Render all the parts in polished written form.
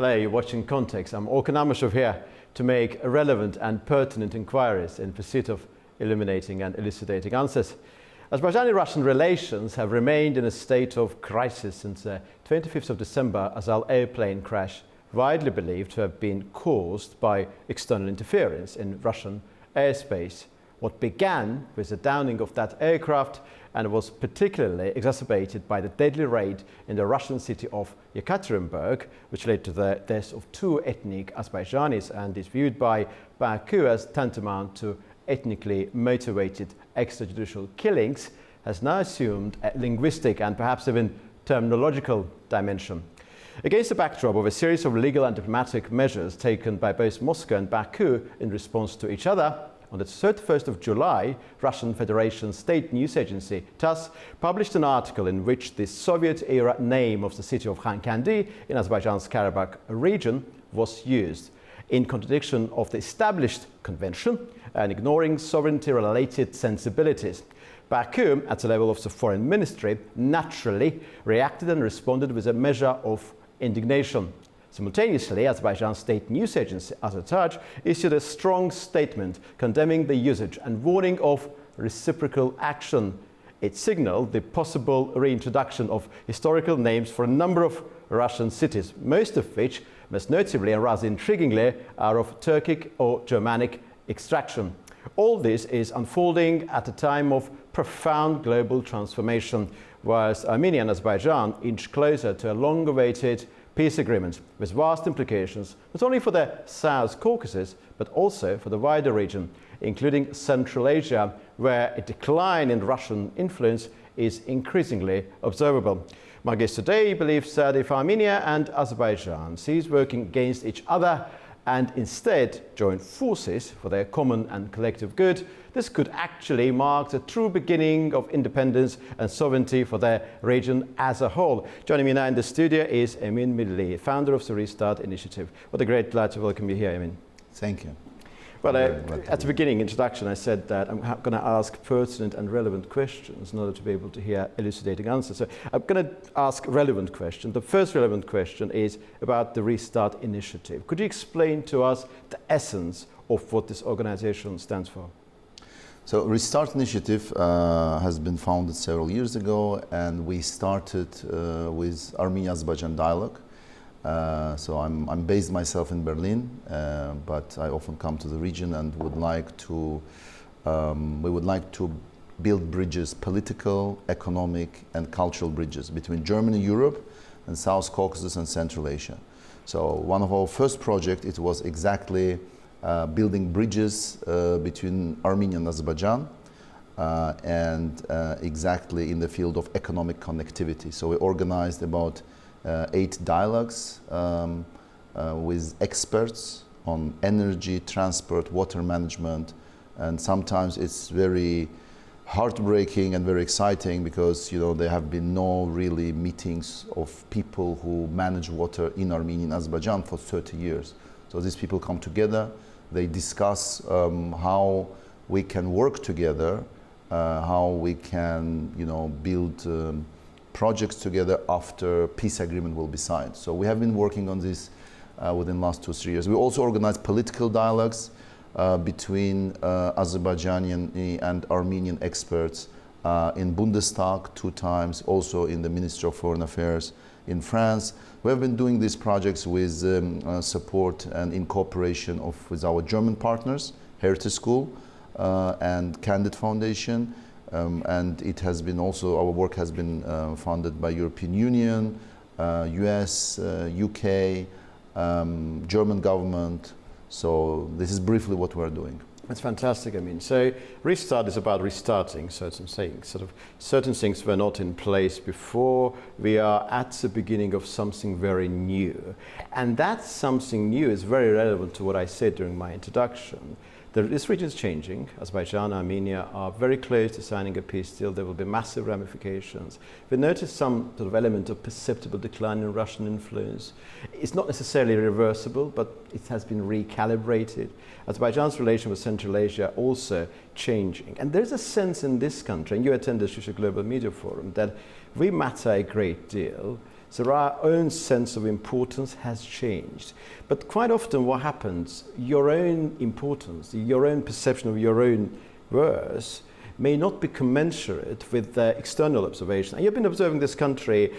Hello, you're watching Context. I'm Orkan Amashov here to make relevant and pertinent inquiries in pursuit of illuminating and elucidating answers. Azerbaijani-Russian relations have remained in a state of crisis since the 25th of December Azal airplane crash, widely believed to have been caused by external interference in Russian airspace. What began with the downing of that aircraft and was particularly exacerbated by the deadly raid in the Russian city of Yekaterinburg, which led to the deaths of 2 ethnic Azerbaijanis and is viewed by Baku as tantamount to ethnically motivated extrajudicial killings, has now assumed a linguistic and perhaps even terminological dimension. Against the backdrop of a series of legal and diplomatic measures taken by both Moscow and Baku in response to each other, on the 31st of July, Russian Federation state news agency TASS published an article in which the Soviet-era name of the city of Khankendi in Azerbaijan's Karabakh region was used, in contradiction of the established convention and ignoring sovereignty-related sensibilities. Baku, at the level of the foreign ministry, naturally reacted and responded with a measure of indignation. Simultaneously, Azerbaijan's state news agency Azetaj issued a strong statement condemning the usage and warning of reciprocal action. It signaled the possible reintroduction of historical names for a number of Russian cities, most of which, most notably and rather intriguingly, are of Turkic or Germanic extraction. All this is unfolding at a time of profound global transformation, whilst Armenia and Azerbaijan inch closer to a long-awaited peace agreement with vast implications not only for the South Caucasus but also for the wider region, including Central Asia, where a decline in Russian influence is increasingly observable. My guest today believes that if Armenia and Azerbaijan cease working against each other and instead join forces for their common and collective good, this could actually mark the true beginning of independence and sovereignty for the region as a whole. Joining me now in the studio is Emin Milli, founder of the Restart Initiative. What a great pleasure to welcome you here, Emin. Thank you. Well, at the beginning introduction, I said that I'm going to ask pertinent and relevant questions in order to be able to hear elucidating answers. So I'm going to ask relevant questions. The first relevant question is about the Restart Initiative. Could you explain to us the essence of what this organization stands for? So Restart Initiative has been founded several years ago, and we started with Armenia-Azerbaijan dialogue. So I'm based myself in Berlin, but I often come to the region and would like to, we would like to build bridges, political, economic and cultural bridges between Germany, Europe and South Caucasus and Central Asia. So one of our first projects, it was exactly building bridges between Armenia and Azerbaijan and exactly in the field of economic connectivity. So we organized about 8 dialogues with experts on energy, transport, water management, and sometimes it's very heartbreaking and very exciting because there have been no really meetings of people who manage water in Armenia and Azerbaijan for 30 years. So these people come together, they discuss how we can work together, how we can build projects together after peace agreement will be signed. So we have been working on this within the last 2-3 years. We also organized political dialogues between Azerbaijani and Armenian experts in Bundestag 2 times, also in the Ministry of Foreign Affairs in France. We have been doing these projects with support and in cooperation with our German partners, Heritage School and Candid Foundation. And it has been also, our work has been funded by European Union, US, UK, German government. So this is briefly what we're doing. That's fantastic. I mean, so Restart is about restarting certain things. Certain things were not in place before. We are at the beginning of something very new. And that something new is very relevant to what I said during my introduction. This region is changing. Azerbaijan and Armenia are very close to signing a peace deal. There will be massive ramifications. We noticed some sort of element of perceptible decline in Russian influence. It's not necessarily reversible, but it has been recalibrated. Azerbaijan's relation with Central Asia also changing. And there's a sense in this country, and you attend the Shusha Global Media Forum, that we matter a great deal, So our own sense of importance has changed. But quite often what happens, your own importance, your own perception of your own worth may not be commensurate with the external observation. And you've been observing this country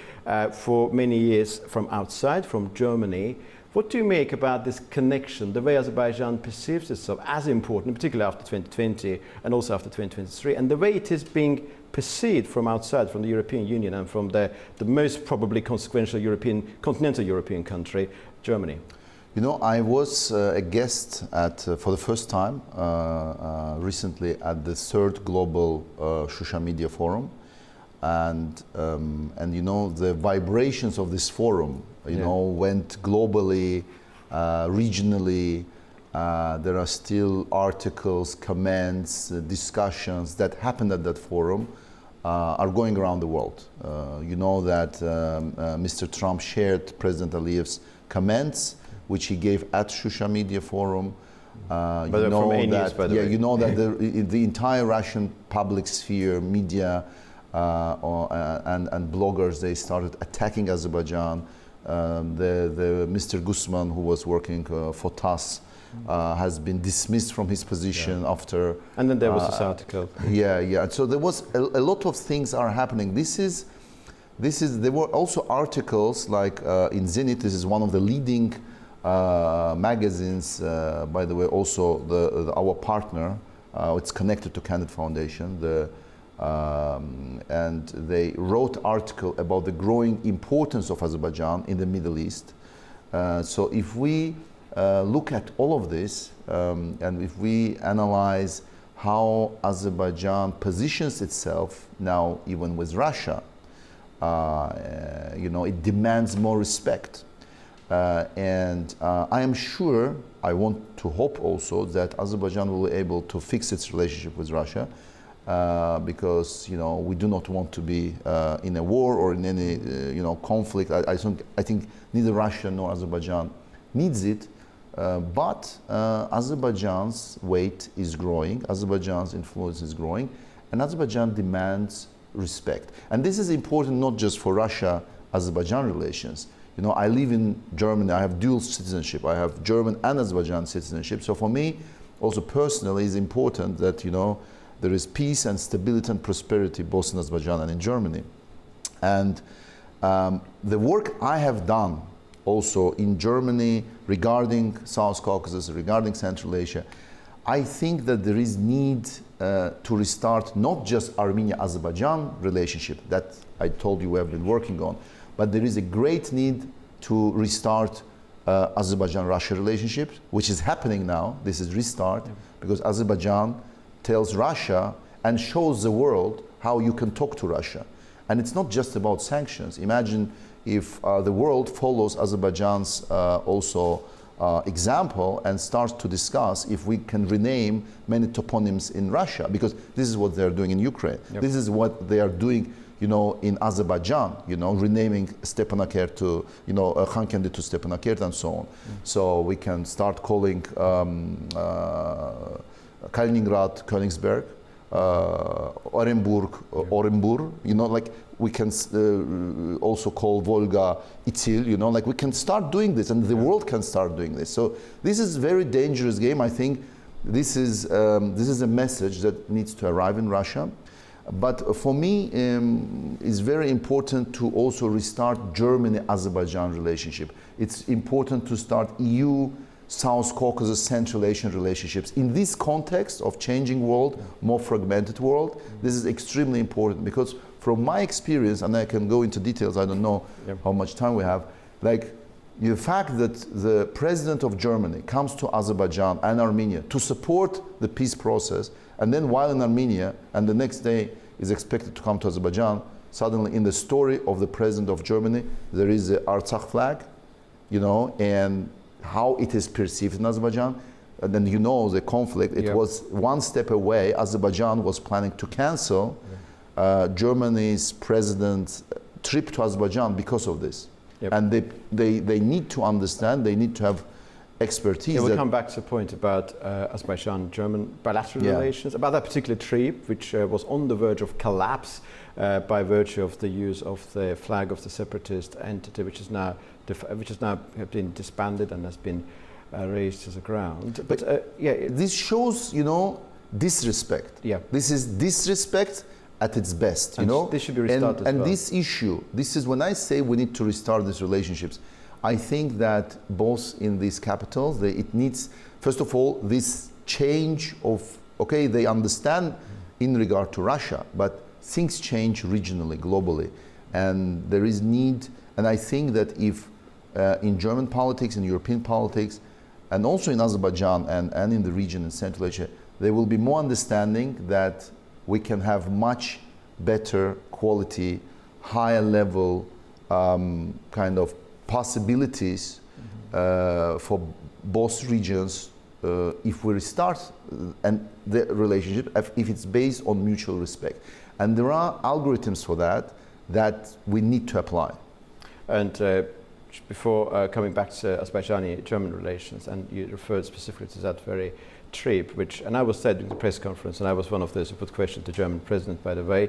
for many years from outside, from Germany. What do you make about this connection, the way Azerbaijan perceives itself as important, particularly after 2020 and also after 2023, and the way it is being perceived from outside, from the European Union and from the most probably consequential continental European country, Germany? You know, I was a guest for the first time recently at the third global Shusha Media Forum, and you know, the vibrations of this forum, you know, went globally, regionally. There are still articles, comments, discussions that happened at that forum are going around the world. You know that Mr. Trump shared President Aliyev's comments, which he gave at Shusha Media Forum. You know that the entire Russian public sphere, media, and bloggers, they started attacking Azerbaijan. The Mr. Guzman, who was working for TASS, has been dismissed from his position after. And then there was this article. Yeah. So there was a lot of things are happening. There were also articles like in Zenit. This is one of the leading magazines, by the way, also our partner. It's connected to Candid Foundation. And they wrote article about the growing importance of Azerbaijan in the Middle East. So if we look at all of this, and if we analyze how Azerbaijan positions itself now, even with Russia, you know, it demands more respect. And I am sure, I want to hope also that Azerbaijan will be able to fix its relationship with Russia, because, you know, we do not want to be in a war or in any you know, conflict. I think neither Russia nor Azerbaijan needs it, but Azerbaijan's weight is growing, Azerbaijan's influence is growing, and Azerbaijan demands respect. And this is important not just for Russia-Azerbaijan relations. You know, I live in Germany, I have dual citizenship, I have German and Azerbaijan citizenship. So for me, also personally, it's important that, you know, there is peace and stability and prosperity both in Azerbaijan and in Germany. And the work I have done also in Germany regarding South Caucasus, regarding Central Asia, I think that there is need to restart not just Armenia-Azerbaijan relationship that I told you we have been working on, but there is a great need to restart Azerbaijan-Russia relationship, which is happening now. This is restart, because Azerbaijan tells Russia and shows the world how you can talk to Russia. And it's not just about sanctions. Imagine if the world follows Azerbaijan's also example and starts to discuss if we can rename many toponyms in Russia, because this is what they're doing in Ukraine. This is what they are doing, you know, in Azerbaijan, you know, renaming Stepanakert to, you know, Khankendi to Stepanakert and so on. So we can start calling Kaliningrad, Königsberg, Orenburg, Orenburg, you know, like we can also call Volga Itil, you know, like we can start doing this and the world can start doing this. So this is a very dangerous game. I think this is a message that needs to arrive in Russia. But for me, it's very important to also restart Germany-Azerbaijan relationship. It's important to start EU South Caucasus, Central Asian relationships. In this context of changing world, more fragmented world, this is extremely important, because from my experience, and I can go into details, I don't know how much time we have, like the fact that the president of Germany comes to Azerbaijan and Armenia to support the peace process, and then while in Armenia, and the next day is expected to come to Azerbaijan, suddenly in the story of the president of Germany, there is the Artsakh flag, you know, and how it is perceived in Azerbaijan. And then, you know, the conflict, it was one step away. Azerbaijan was planning to cancel Germany's president's trip to Azerbaijan because of this. And they need to understand, they need to have expertise. Yeah, we'll come back to the point about Azerbaijan-German bilateral relations, about that particular trip, which was on the verge of collapse by virtue of the use of the flag of the separatist entity, which has now been disbanded and has been raised to the ground. But this shows, disrespect. Yeah, this is disrespect at its best. This should be restarted. And this issue, this is when I say we need to restart these relationships. I think that both in these capitals, it needs, first of all, this change of, okay, they understand in regard to Russia, but things change regionally, globally. And there is need, and I think that if in German politics, in European politics, and also in Azerbaijan and in the region in Central Asia, there will be more understanding that we can have much better quality, higher level kind of possibilities for both regions if we restart and the relationship, if it's based on mutual respect. And there are algorithms for that we need to apply. And before coming back to Azerbaijani-German relations, and you referred specifically to that very trip, and I was there during the press conference, and I was one of those who put questions to the German president, by the way.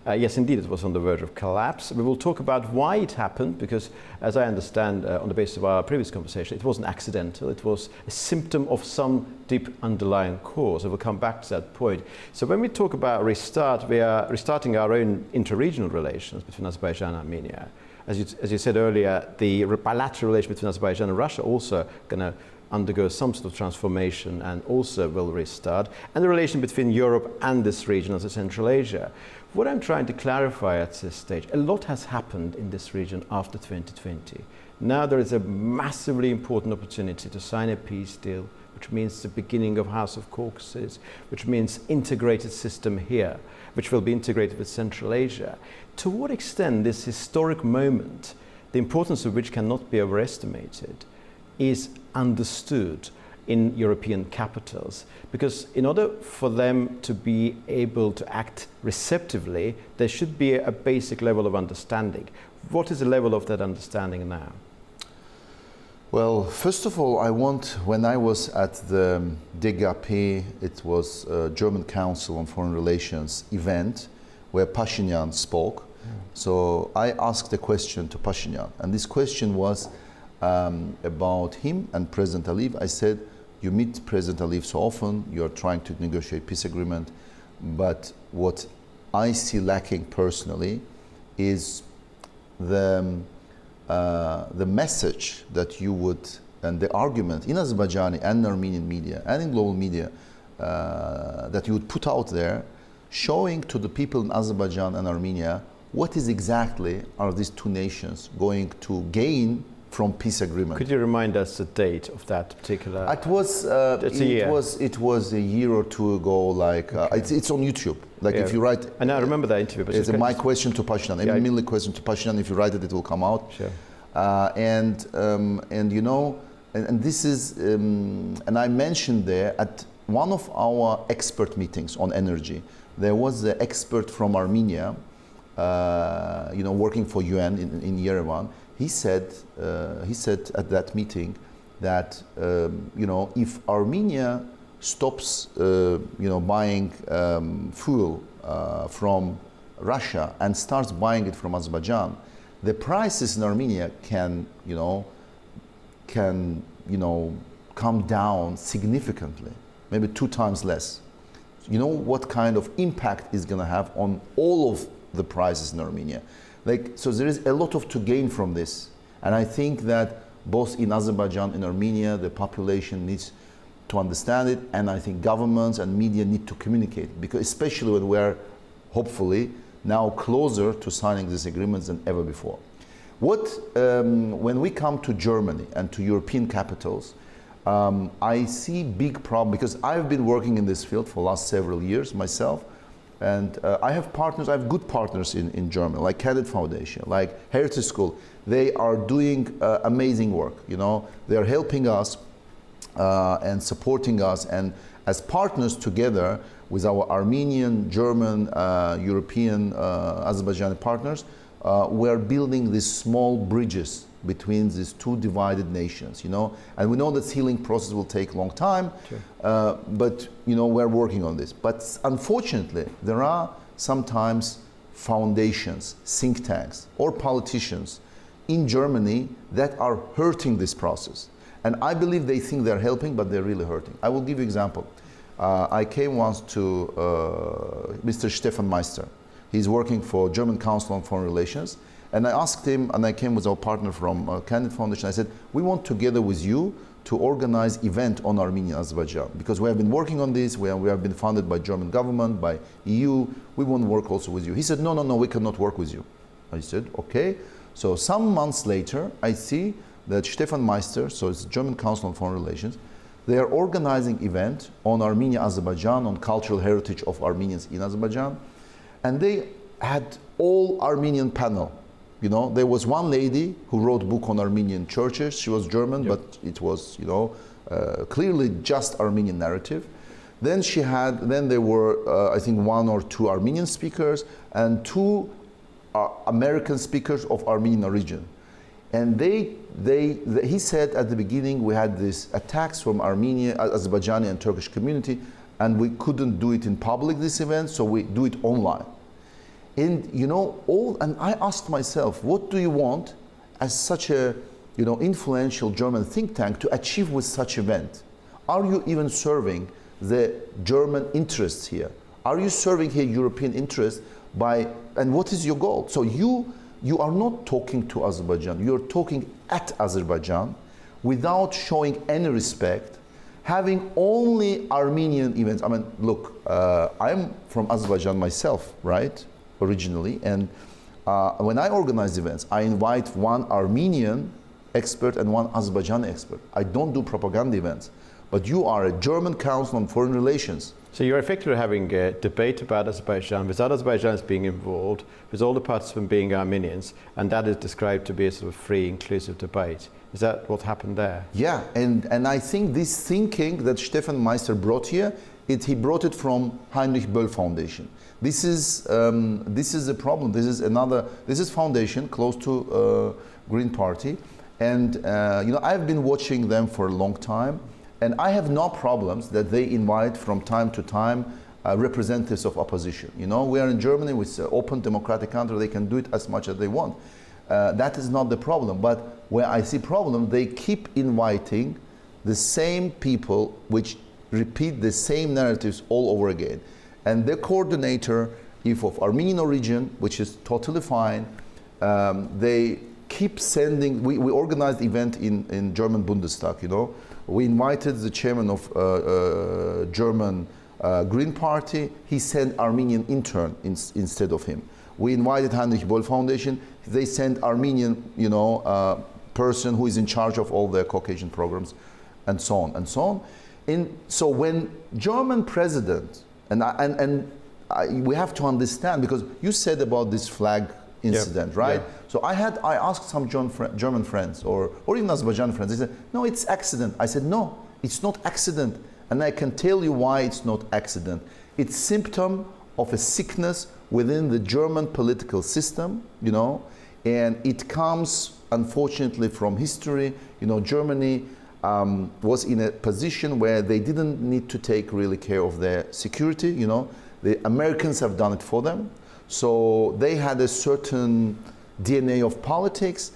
Yes, indeed, it was on the verge of collapse. We will talk about why it happened, because as I understand, on the basis of our previous conversation, it wasn't accidental. It was a symptom of some deep underlying cause. I will come back to that point. So when we talk about restart, we are restarting our own interregional relations between Azerbaijan and Armenia. As you said earlier, the bilateral relation between Azerbaijan and Russia also going to undergo some sort of transformation and also will restart, and the relation between Europe and this region as Central Asia. What I'm trying to clarify at this stage, a lot has happened in this region after 2020. Now there is a massively important opportunity to sign a peace deal, which means the beginning of House of Caucasus, which means integrated system here, which will be integrated with Central Asia. To what extent this historic moment, the importance of which cannot be overestimated, is understood in European capitals? Because in order for them to be able to act receptively, there should be a basic level of understanding. What is the level of that understanding now? Well, first of all, when I was at the DGAP, it was a German Council on Foreign Relations event where Pashinyan spoke. So I asked a question to Pashinyan, and this question was about him and President Aliyev. I said, you meet President Aliyev so often, you're trying to negotiate peace agreement, but what I see lacking personally is the message that you would, and the argument in Azerbaijani and Armenian media and in global media that you would put out there, showing to the people in Azerbaijan and Armenia what is exactly are these two nations going to gain from peace agreement. Could you remind us the date of that particular? It was a year or two ago. Like okay. It's on YouTube. Like if you write, and I remember that interview. But it's my question to Pashinyan. Yeah, mainly question to Pashinyan. If you write it, it will come out. Sure. And you know, and this is, and I mentioned there at one of our expert meetings on energy, there was an expert from Armenia, working for UN in Yerevan. He said at that meeting that if Armenia stops buying fuel from Russia and starts buying it from Azerbaijan, the prices in Armenia can come down significantly, maybe 2 times less. You know what kind of impact is going to have on all of the prices in Armenia. So there is a lot to gain from this, and I think that both in Azerbaijan and Armenia, the population needs to understand it, and I think governments and media need to communicate, because especially when we are hopefully now closer to signing these agreements than ever before. When we come to Germany and to European capitals, I see big problem, because I've been working in this field for the last several years myself. And I have good partners in Germany, like Cadet Foundation, like Heritage School. They are doing amazing work. They are helping us and supporting us, and as partners together with our Armenian, German, European, Azerbaijani partners, we're building these small bridges between these two divided nations, and we know this healing process will take a long time, sure. But we're working on this. But unfortunately, there are sometimes foundations, think tanks, or politicians in Germany that are hurting this process. And I believe they think they're helping, but they're really hurting. I will give you an example. I came once to Mr. Stefan Meister. He's working for German Council on Foreign Relations. And I asked him, and I came with our partner from Candid Foundation, I said, we want together with you to organize event on Armenia, Azerbaijan, because we have been working on this, we have been funded by German government, by EU, we want to work also with you. He said, no, we cannot work with you. I said, okay. So some months later, I see that Stefan Meister, so it's German Council on Foreign Relations, they are organizing event on Armenia, Azerbaijan, on cultural heritage of Armenians in Azerbaijan, and they had all Armenian panel. There was one lady who wrote a book on Armenian churches. She was German, yep. But it was, clearly just Armenian narrative. Then there were, I think, 1 or 2 Armenian speakers and 2 American speakers of Armenian origin. And he said at the beginning we had these attacks from Armenia, Azerbaijani and Turkish community, and we couldn't do it in public, this event, so we do it online. And and I asked myself, what do you want as such a influential German think tank to achieve with such event? Are you even serving the German interests here? Are you serving here European interests and what is your goal? So you are not talking to Azerbaijan, you're talking at Azerbaijan without showing any respect, having only Armenian events. I mean, look, I'm from Azerbaijan myself, right? Originally, and when I organize events, I invite 1 Armenian expert and 1 Azerbaijani expert. I don't do propaganda events, but you are a German Council on Foreign Relations. So you're effectively having a debate about Azerbaijan without Azerbaijanis being involved, with all the participants being Armenians, and that is described to be a sort of free, inclusive debate. Is that what happened there? Yeah, and I think this thinking that Stefan Meister brought here, he brought it from Heinrich Böll Foundation. This is a problem. This is foundation close to Green Party, and I've been watching them for a long time, and I have no problems that they invite from time to time representatives of opposition. We are in Germany with an open democratic country. They can do it as much as they want. That is not the problem. But where I see problem, they keep inviting the same people which repeat the same narratives all over again. And the coordinator, if of Armenian origin, which is totally fine, they keep sending, we organized event in German Bundestag, We invited the chairman of German Green Party. He sent Armenian intern instead of him. We invited Heinrich Böll Foundation. They sent Armenian, person who is in charge of all their Caucasian programs, and so on and so on. So when German president, we have to understand, because you said about this flag incident, right? Yeah. So I asked some German friends or even Azerbaijan friends. They said, no, it's accident. I said, no, it's not accident. And I can tell you why it's not accident. It's symptom of a sickness within the German political system, and it comes, unfortunately, from history. Germany was in a position where they didn't need to take really care of their security. The Americans have done it for them. So they had a certain DNA of politics.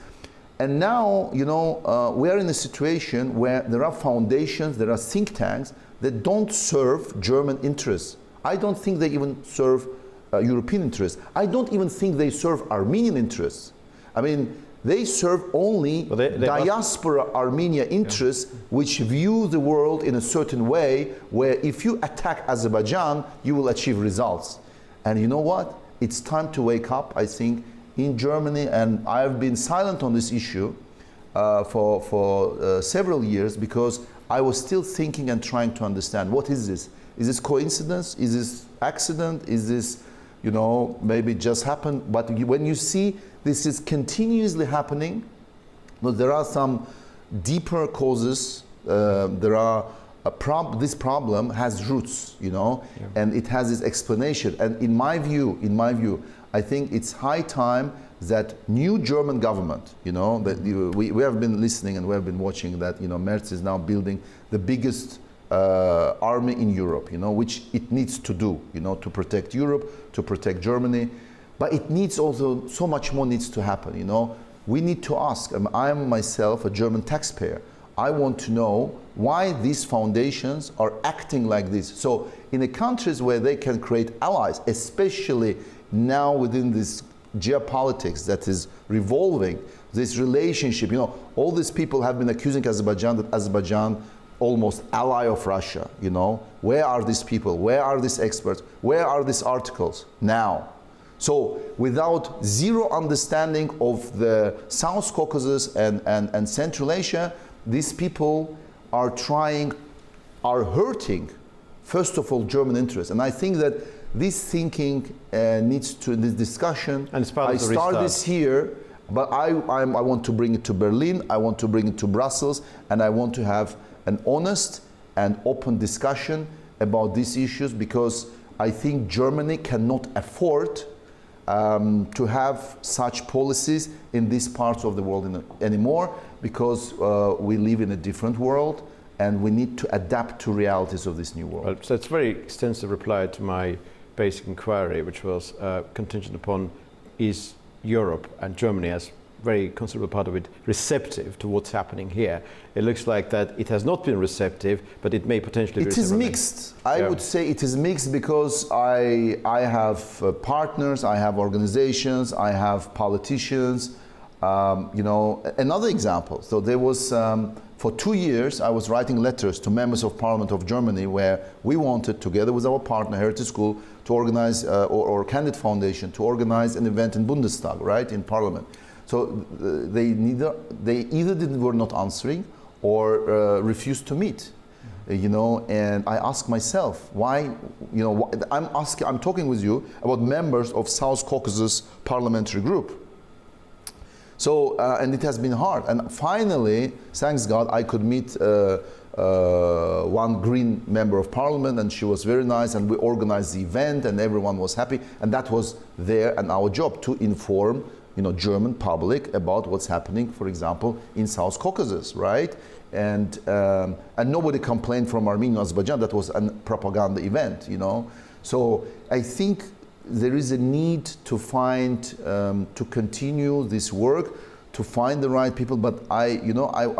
And now, we are in a situation where there are foundations, there are think tanks that don't serve German interests. I don't think they even serve European interests. I don't even think they serve Armenian interests. I mean, they serve only diaspora Armenia interests, which view the world in a certain way, where if you attack Azerbaijan, you will achieve results. And you know what? It's time to wake up, I think, in Germany, and I've been silent on this issue for several years, because I was still thinking and trying to understand, what is this? Is this coincidence? Is this accident? Is this, maybe it just happened? But when you see this is continuously happening, but there are some deeper causes. There are this problem has roots, you know, and it has this explanation. And in my view, I think it's high time that new German government, you know, that we have been listening and we have been watching that, you know, Merz is now building the biggest army in Europe, you know, which it needs to do, you know, to protect Europe, to protect Germany. But it needs also, so much more needs to happen, you know. We need to ask, I am myself a German taxpayer. I want to know why these foundations are acting like this. So in the countries where they can create allies, especially now within this geopolitics that is revolving, this relationship, you know, all these people have been accusing Azerbaijan that Azerbaijan almost ally of Russia, you know. Where are these people? Where are these experts? Where are these articles now? So without zero understanding of the South Caucasus and Central Asia, these people are hurting, first of all, German interests. And I think that this thinking needs to, this discussion, and it's part I of the start restart. this here, but I want to bring it to Berlin, I want to bring it to Brussels, and I want to have an honest and open discussion about these issues, because I think Germany cannot afford to have such policies in these parts of the world anymore, because we live in a different world and we need to adapt to realities of this new world. Well, so it's a very extensive reply to my basic inquiry, which was contingent upon is Europe and Germany as very considerable part of it receptive to what's happening here. It looks like that it has not been receptive, but it may potentially be. It is mixed. I would say it is mixed, because I have partners, I have organizations, I have politicians. You know, another example. So there was, for 2 years, I was writing letters to members of Parliament of Germany, where we wanted, together with our partner Heritage School, to organize, or Candid Foundation, to organize an event in Bundestag, right, in Parliament. So they either were not answering or refused to meet, you know. And I ask myself, why, you know, I'm talking with you about members of South Caucasus Parliamentary Group. So, and it has been hard. And finally, thanks God, I could meet one Green member of Parliament, and she was very nice, and we organized the event, and everyone was happy. And that was there, and our job to inform, you know, German public about what's happening, for example, in South Caucasus, right? And nobody complained from Armenia, Azerbaijan. That was a propaganda event, you know. So I think there is a need to find, to continue this work, to find the right people. But I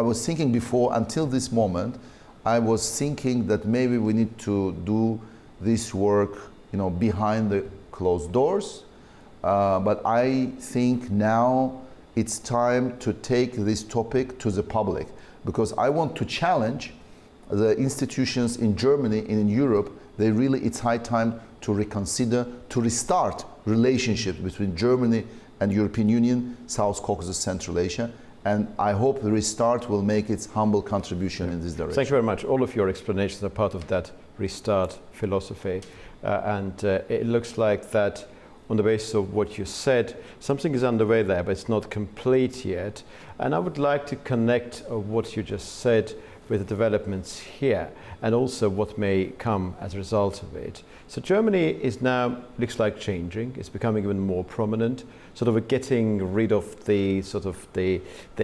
was thinking before, until this moment, I was thinking that maybe we need to do this work, you know, behind the closed doors. But I think now it's time to take this topic to the public, because I want to challenge the institutions in Germany and in Europe. It's high time to reconsider, to restart relationships between Germany and European Union, South Caucasus, Central Asia. And I hope the restart will make its humble contribution in this direction. Thank you very much. All of your explanations are part of that restart philosophy. It looks like that on the basis of what you said, something is underway there, but it's not complete yet. And I would like to connect what you just said with the developments here, and also what may come as a result of it. So Germany is now, looks like changing, it's becoming even more prominent, sort of getting rid of the sort of the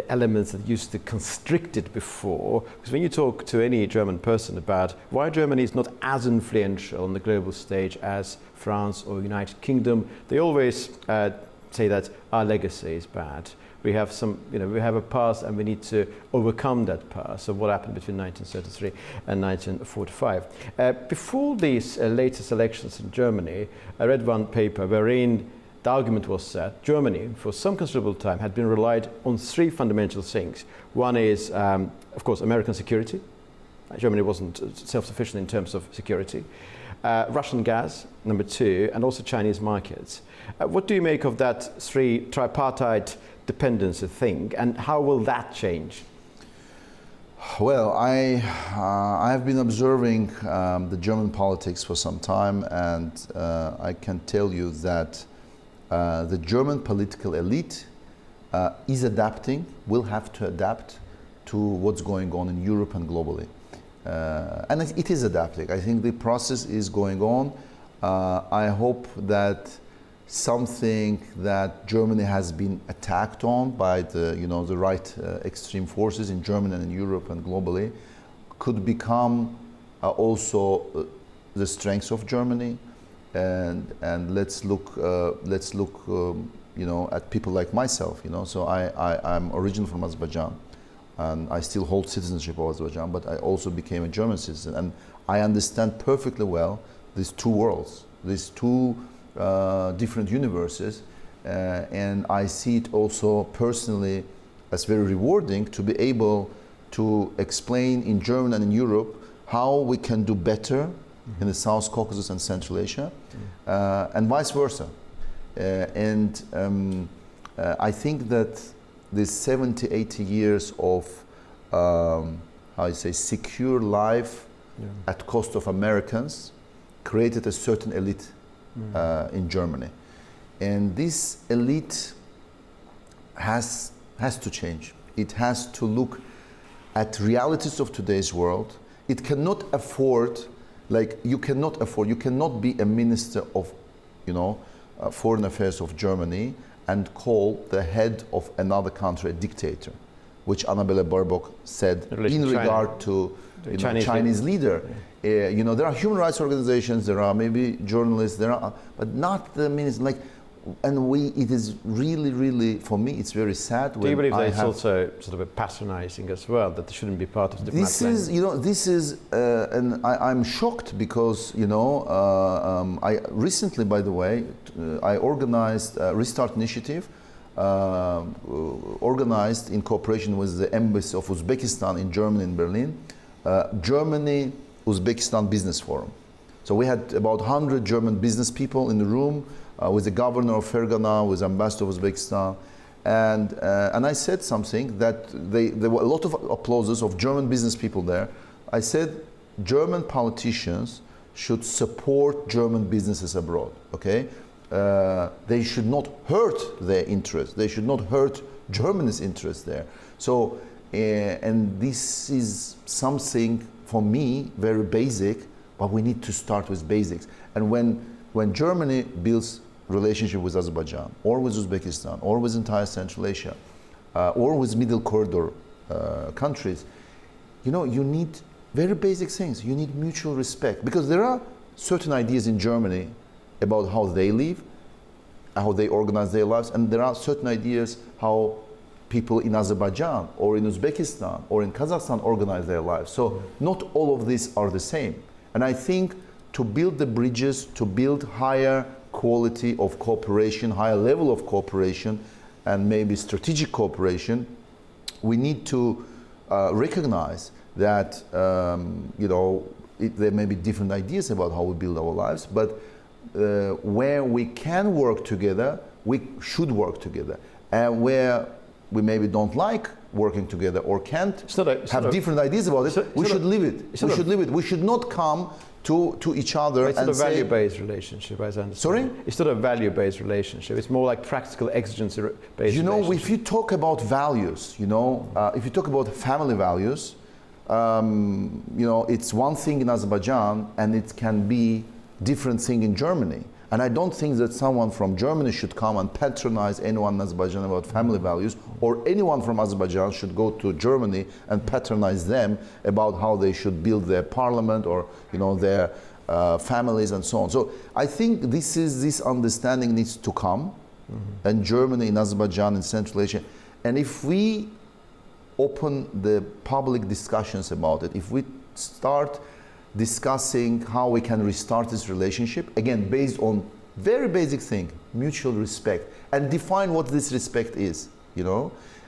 elements that used to constrict it before. Because when you talk to any German person about why Germany is not as influential on the global stage as France or United Kingdom, they always say that our legacy is bad. We have we have a past, and we need to overcome that past. So what happened between 1933 and 1945? Before these latest elections in Germany, I read one paper wherein the argument was that Germany, for some considerable time, had been relied on three fundamental things. One is, of course, American security. Germany wasn't self-sufficient in terms of security. Russian gas, number two, and also Chinese markets. What do you make of that three tripartite dependency thing, and how will that change? Well, I have been observing the German politics for some time, and I can tell you that the German political elite is adapting, will have to adapt to what's going on in Europe and globally. And it is adapting. I think the process is going on. I hope that something that Germany has been attacked on by the, the right extreme forces in Germany and in Europe and globally could become also the strengths of Germany. And let's look at people like myself. So I'm originally from Azerbaijan, and I still hold citizenship of Azerbaijan, but I also became a German citizen, and I understand perfectly well these two worlds, these two different universes, and I see it also personally as very rewarding to be able to explain in Germany and in Europe how we can do better in the South Caucasus and Central Asia, and vice versa. I think that this 70, 80 years of, secure life at cost of Americans created a certain elite in Germany. And this elite has to change. It has to look at realities of today's world. It cannot afford, you cannot be a minister of, foreign affairs of Germany and call the head of another country a dictator, which Annabella Baerbock said in regard to the Chinese leader. Yeah. There are human rights organizations, there are maybe journalists, but not the minister. It is really, really, for me, it's very sad. Do you believe that it's also sort of a patronizing as well, that they shouldn't be part of the and I'm shocked because, I recently, by the way, I organized a Restart Initiative, organized in cooperation with the Embassy of Uzbekistan in Germany, in Berlin, Germany-Uzbekistan Business Forum. So we had about 100 German business people in the room, with the governor of Fergana, with ambassador of Uzbekistan, and I said something that there were a lot of applauses of German business people there. I said German politicians should support German businesses abroad. Okay, they should not hurt their interests. They should not hurt Germany's interests there. So, and this is something for me very basic, but we need to start with basics. And when Germany builds relationship with Azerbaijan, or with Uzbekistan, or with entire Central Asia, or with Middle Corridor countries, you need very basic things. You need mutual respect, because there are certain ideas in Germany about how they live, how they organize their lives, and there are certain ideas how people in Azerbaijan, or in Uzbekistan, or in Kazakhstan organize their lives. So not all of these are the same. And I think to build the bridges, to build higher quality of cooperation, higher level of cooperation, and maybe strategic cooperation, we need to recognize that there may be different ideas about how we build our lives, but where we can work together, we should work together, and where we maybe don't like working together or can't have different ideas about it, we should leave it. We should leave it. We should not come to each other and say... It's not a value-based relationship, as I understand. Sorry? It's not a value-based relationship. It's more like practical exigency-based relationship. If you talk about values, if you talk about family values, it's one thing in Azerbaijan and it can be different thing in Germany. And I don't think that someone from Germany should come and patronize anyone in Azerbaijan about family values, or anyone from Azerbaijan should go to Germany and patronize them about how they should build their parliament or their families and so on. So I think this understanding needs to come, in Germany, in Azerbaijan, in Central Asia. And if we open the public discussions about it, if we start discussing how we can restart this relationship, again, based on very basic thing, mutual respect, and define what this respect is,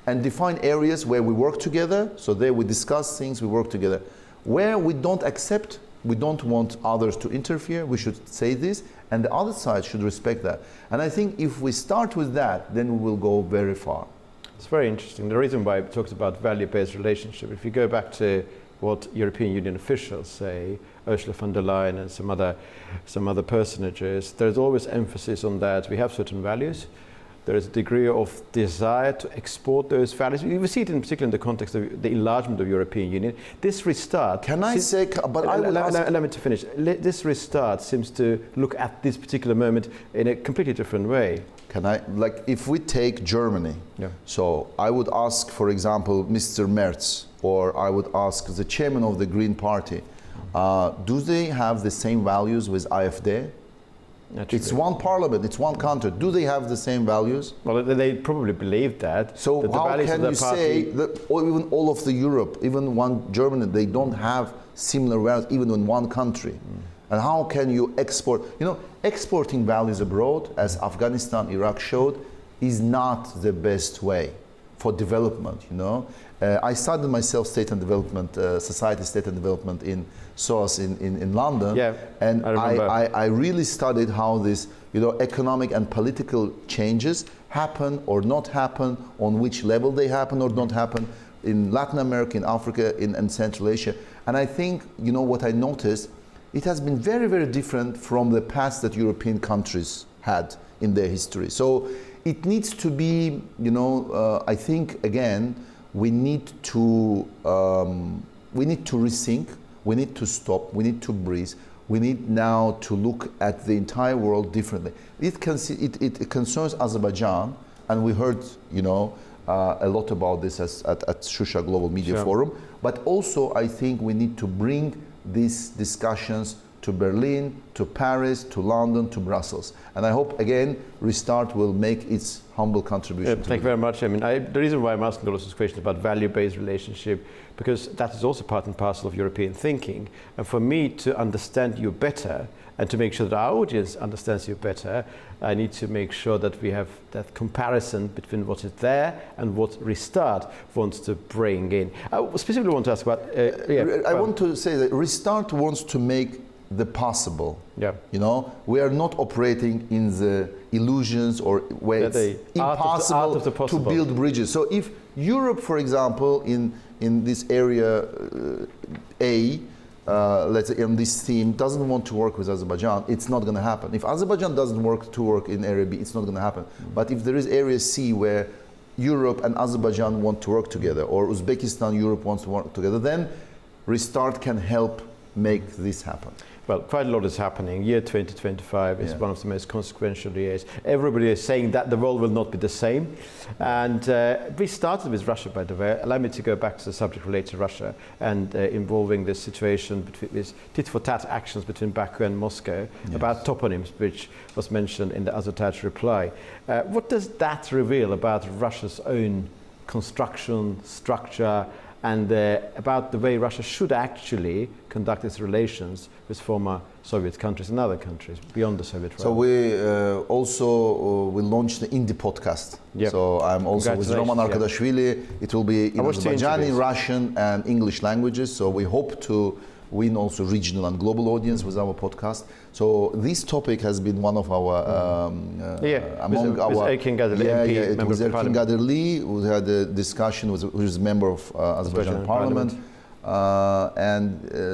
and define areas where we work together, so there we discuss things, we work together. Where we don't accept, we don't want others to interfere, we should say this, and the other side should respect that. And I think if we start with that, then we will go very far. It's very interesting. The reason why I talked about value-based relationship, if you go back to what European Union officials say, Ursula von der Leyen and some other personages, there's always emphasis on that. We have certain values, there is a degree of desire to export those values. We see it in particular in the context of the enlargement of the European Union. This restart... Can I say... But I would ask... Let me to finish. This restart seems to look at this particular moment in a completely different way. Can I... Like, if we take Germany, so I would ask, for example, Mr. Merz, or I would ask the chairman of the Green Party, do they have the same values with AfD? Naturally. It's one parliament, it's one country. Do they have the same values? Well, they probably believe that. So that how can you say that even all of the Europe, even one Germany, they don't have similar values even in one country? And how can you export? You know, exporting values abroad, as Afghanistan, Iraq showed, is not the best way for development, you know. I studied myself state and development, society state and development in SOAS in London, and I really studied how this, you know, economic and political changes happen or not happen, on which level they happen or don't happen in Latin America, in Africa, in Central Asia. And I think, you know, what I noticed, it has been very, very different from the past that European countries had in their history. So it needs to be, you know, I think again, we need to rethink, we need to stop, we need to breathe, we need now to look at the entire world differently. It concerns Azerbaijan, and we heard, you know, a lot about this at Shusha Global Media Forum, but also I think we need to bring these discussions to Berlin, to Paris, to London, to Brussels. And I hope, again, Restart will make its humble contribution. Thank you very much. I mean, the reason why I'm asking all those questions about value-based relationship, because that is also part and parcel of European thinking. And for me to understand you better, and to make sure that our audience understands you better, I need to make sure that we have that comparison between what is there and what Restart wants to bring in. I specifically want to ask about... I want to say that Restart wants to make the possible. You know, we are not operating in the illusions or where it's impossible to build bridges. So if Europe, for example, in this area A, let's say on this theme, doesn't want to work with Azerbaijan, it's not going to happen. If Azerbaijan doesn't want to work in area B, it's not going to happen. But if there is area C where Europe and Azerbaijan want to work together, or Uzbekistan, Europe wants to work together, then Restart can help make this happen. Well, quite a lot is happening. Year 2025 is one of the most consequential years. Everybody is saying that the world will not be the same. And we started with Russia, by the way. Allow me to go back to the subject related to Russia and involving this situation between this tit-for-tat actions between Baku and Moscow about toponyms, which was mentioned in the Azertaj reply. What does that reveal about Russia's own construction, structure, and about the way Russia should actually conduct its relations with former Soviet countries and other countries beyond the Soviet realm? So we also we launched the Indie podcast. So I'm also with Roman Arkadashvili. It will be in Azerbaijani, Russian, and English languages. So we hope to win also regional and global audience with our podcast. So this topic has been one of our among our Erkin Gaderli, it was Erkin Gaderli who had a discussion with who's a member of Azerbaijan Parliament.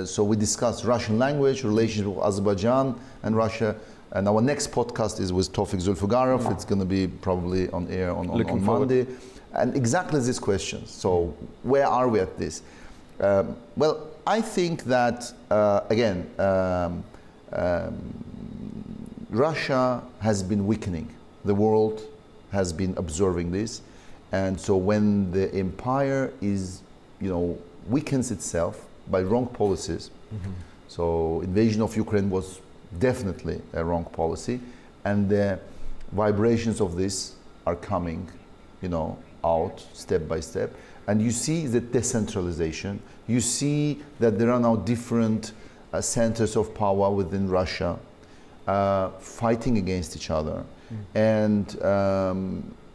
So we discussed Russian language, relationship with Azerbaijan and Russia. And our next podcast is with Tofik Zulfugarov. It's going to be probably on air on Monday. And exactly this question. So where are we at this? Well, I think that, again, Russia has been weakening. The world has been observing this. And so when the empire is, you know, weakens itself by wrong policies, so invasion of Ukraine was definitely a wrong policy, and the vibrations of this are coming, you know, out step by step. And you see the decentralization. You see that there are now different centers of power within Russia fighting against each other. And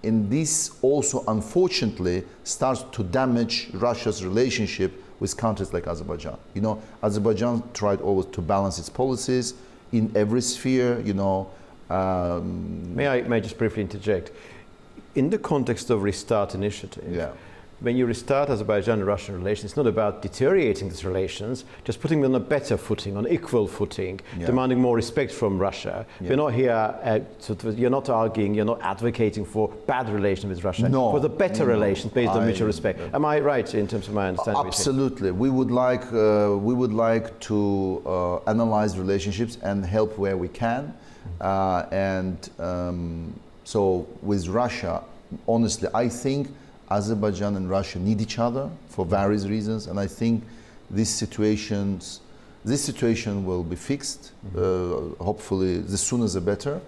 in this also, unfortunately, starts to damage Russia's relationship with countries like Azerbaijan. You know, Azerbaijan tried always to balance its policies in every sphere, you know. May I just briefly interject? In the context of Restart initiative, when you restart Azerbaijan-Russian relations, it's not about deteriorating these relations, just putting them on a better footing, on equal footing, demanding more respect from Russia. We're not here, you're not arguing, you're not advocating for bad relations with Russia, for the better relations based on mutual respect. Am I right in terms of my understanding? Absolutely. We would like to analyze relationships and help where we can. So with Russia, honestly, I think Azerbaijan and Russia need each other for various reasons, and I think this situation will be fixed. Hopefully, the sooner the better.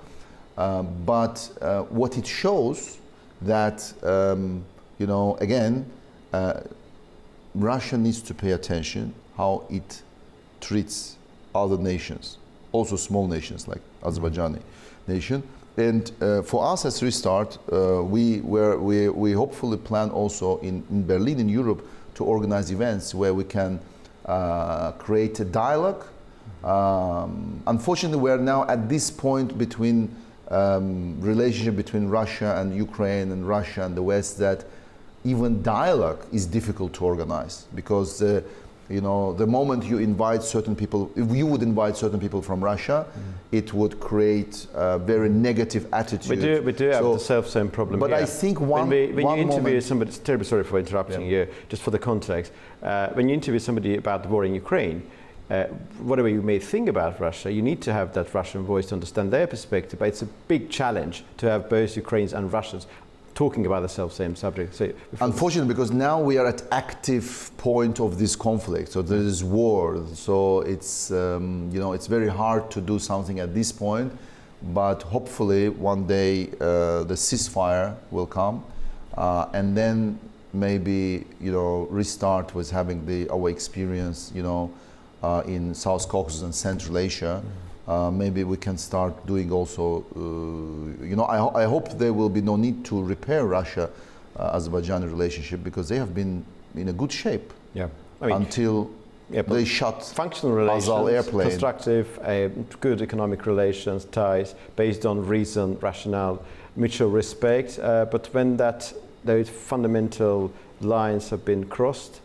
But what it shows that again, Russia needs to pay attention how it treats other nations, also small nations like Azerbaijani nation. And for us as Restart, we hopefully plan also in Berlin, in Europe, to organize events where we can create a dialogue. Unfortunately, we're now at this point between relationship between Russia and Ukraine and Russia and the West that even dialogue is difficult to organize, because the moment you invite certain people, if you would invite certain people from Russia, it would create a very negative attitude. We do have the self-same problem. But here. I think when you interview somebody, terribly sorry for interrupting you, just for the context, when you interview somebody about the war in Ukraine, whatever you may think about Russia, you need to have that Russian voice to understand their perspective. But it's a big challenge to have both Ukrainians and Russians talking about the self-same subject. So unfortunately, because now we are at active point of this conflict, so there is war. So it's it's very hard to do something at this point. But hopefully, one day the ceasefire will come, and then maybe restart with having our experience in South Caucasus and Central Asia. Maybe we can start doing also, I hope there will be no need to repair Russia-Azerbaijan relationship, because they have been in a good shape until they shut functional relations, airplane. Constructive, good economic relations, ties based on reason, rationale, mutual respect. But when those fundamental lines have been crossed,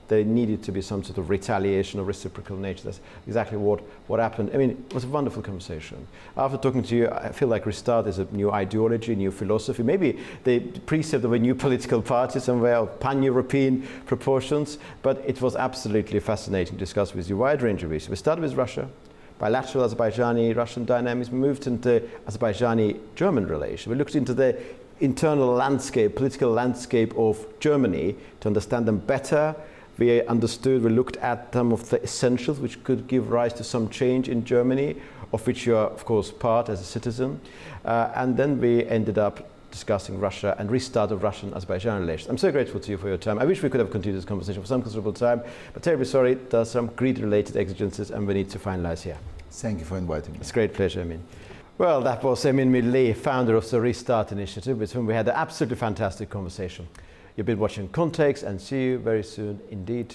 there needed to be some sort of retaliation of reciprocal nature. That's exactly what happened. I mean, it was a wonderful conversation. After talking to you, I feel like Restart is a new ideology, new philosophy, maybe the precept of a new political party somewhere of pan-European proportions, but it was absolutely fascinating to discuss with you a wide range of issues. We started with Russia, bilateral Azerbaijani-Russian dynamics, we moved into Azerbaijani-German relations. We looked into the internal landscape, political landscape of Germany to understand them better. We looked at some of the essentials which could give rise to some change in Germany, of which you are, of course, part as a citizen. And then we ended up discussing Russia and restart of Russian-Azerbaijan relations. I'm so grateful to you for your time. I wish we could have continued this conversation for some considerable time, but terribly sorry, there are some greed-related exigencies and we need to finalize here. Thank you for inviting me. It's a great pleasure, Emin. Well, that was Emin Milli, founder of the Restart Initiative, with whom we had an absolutely fantastic conversation. You've been watching Context, and see you very soon indeed.